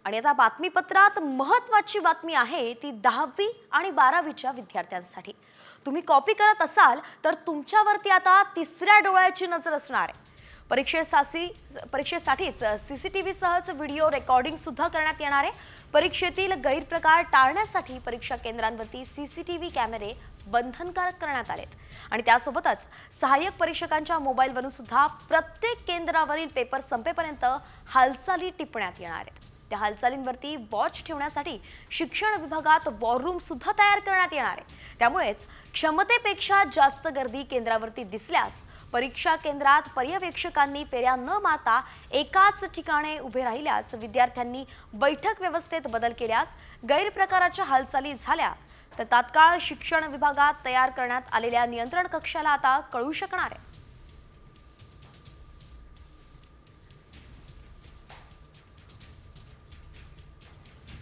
आणि आता बातमीपत्रात महत्त्वाची बातमी आहे ती 10वी आणि 12वीच्या विद्यार्थ्यांसाठी। तुम्ही कॉपी करत असाल तर तुमच्यावरती आता तिसऱ्या डोळ्याची नजर असणार आहे। परीक्षेसाठीच सीसीटीव्ही सहच व्हिडिओ रेकॉर्डिंग सुद्धा करण्यात येणार आहे। परीक्षेतील गैरप्रकार टाळण्यासाठी परीक्षा केंद्रांवरती सीसीटीव्ही कॅमेरे बंधनकारक करण्यात आलेत आणि त्यासोबतच सहाय्यक परीक्षकांच्या मोबाईलवरून सुद्धा प्रत्येक केंद्रावरील पेपर संपेपर्यंत हालचाली टिपण्यात येणार आहेत। त्या हालचालींवरती वॉच ठेवण्यासाठी शिक्षण विभागात वॉर रूम सुद्धा तयार करण्यात येणार आहे। त्यामुळेच क्षमतेपेक्षा जास्त गर्दी केंद्रावरती दिसल्यास परीक्षा केंद्रात पर्यवेक्षकांनी फेऱ्या न मारता एकाच ठिकाणी उभे राहिल्यास विद्यार्थ्यांनी बैठक व्यवस्थेत बदल केल्यास गैरप्रकाराच्या हालचाली झाल्या तर तात्काळ शिक्षण विभागात तयार करण्यात आलेल्या नियंत्रण कक्षाला आता कळू शकणार आहे।